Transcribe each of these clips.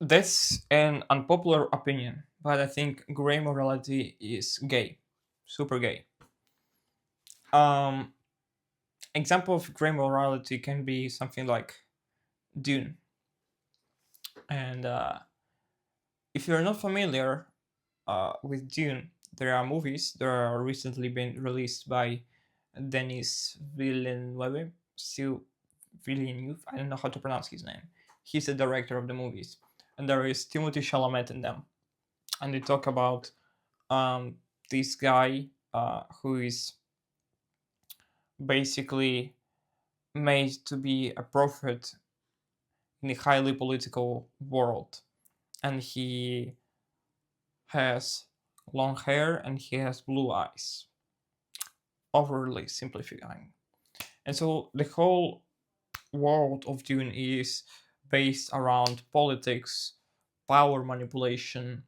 That's an unpopular opinion, but I think gray morality is gay, super gay. Um, Example of gray morality can be something like Dune, and if you're not familiar with Dune, there are movies that are recently been released by Denis Villeneuve. Still Villeneuve. I don't know how to pronounce his name. He's the director of the movies, and there is Timothy Chalamet in them, and they talk about this guy who is basically made to be a prophet in a highly political world, and he has long hair and he has blue eyes, overly simplifying. And so the whole world of Dune is based around politics, power manipulation,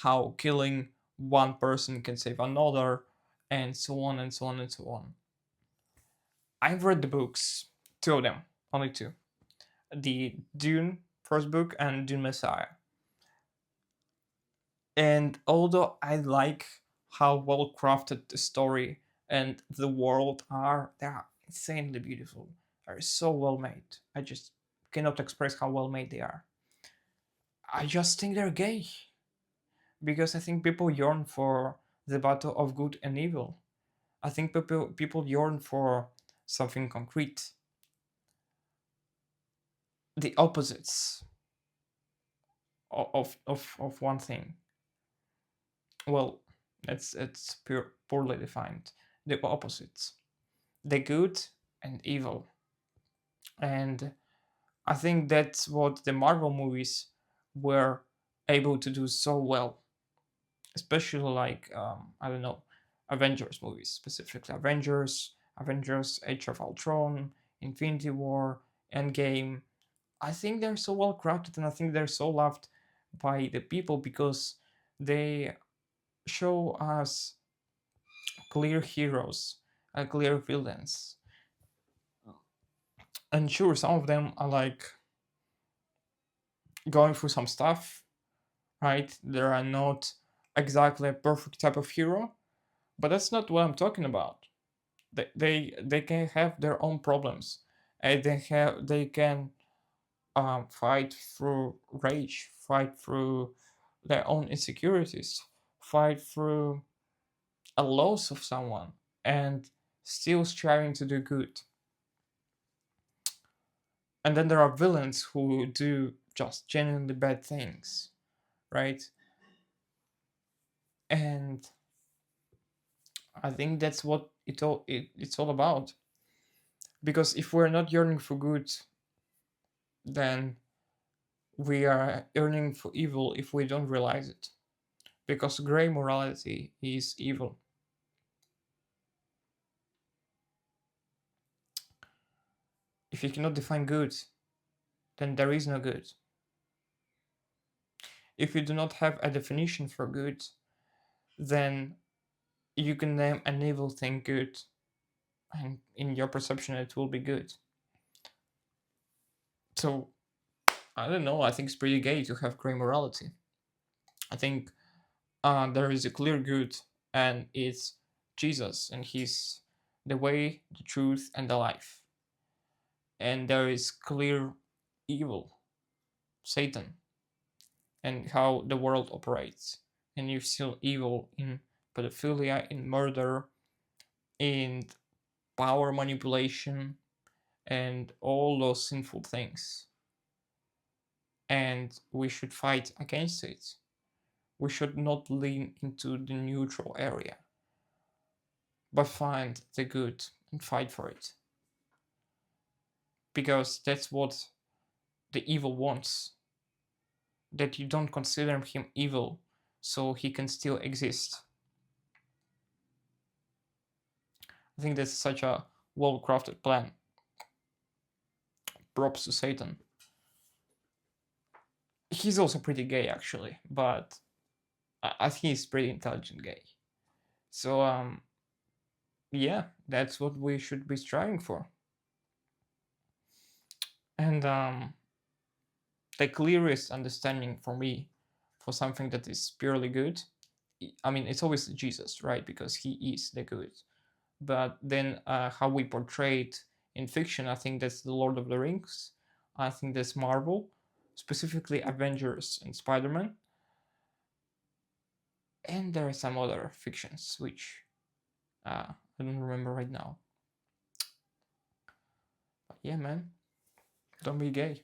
how killing one person can save another, and so on and so on and so on. I've read the books, two of them, only two. The Dune first book and Dune Messiah. And although I like how well crafted the story and the world are, they are insanely beautiful. They're so well made. I just cannot express how well made they are. I just think they're gay because I think people yearn for the battle of good and evil. I think people yearn for something concrete, the opposites of one thing. Well, it's poorly defined. The opposites, the good and evil, and I think that's what the Marvel movies were able to do so well, especially like I don't know, Avengers movies, specifically Avengers Age of Ultron, Infinity War, Endgame. I think they're so well crafted, and I think they're so loved by the people because they show us clear heroes and clear villains. And sure, some of them are like going through some stuff, right? They are not exactly a perfect type of hero, but that's not what I'm talking about. They can have their own problems, and they can fight through rage, fight through their own insecurities, fight through a loss of someone, and still striving to do good. And then there are villains who do just genuinely bad things, right? And I think that's what it's all about. Because if we're not yearning for good, then we are yearning for evil if we don't realize it. Because gray morality is evil. If you cannot define good, then there is no good. If you do not have a definition for good, then you can name an evil thing good, and in your perception, it will be good. So, I don't know, I think it's pretty gay to have gray morality. I think there is a clear good, and it's Jesus, and He's the way, the truth, and the life. And there is clear evil, Satan, and how the world operates. And you've seen evil in pedophilia, in murder, in power manipulation, and all those sinful things. And we should fight against it. We should not lean into the neutral area, but find the good and fight for it. Because that's what the evil wants, that you don't consider him evil so he can still exist. I think that's such a well crafted plan. Props to Satan. He's also pretty gay, actually, but I think he's pretty intelligent gay. So, yeah, that's what we should be striving for. And the clearest understanding for me for something that is purely good, I mean, it's always Jesus, right? Because he is the good. But then how we portray it in fiction, I think that's the Lord of the Rings. I think that's Marvel, specifically Avengers and Spider-Man. And there are some other fictions which I don't remember right now. But yeah, man, don't be gay.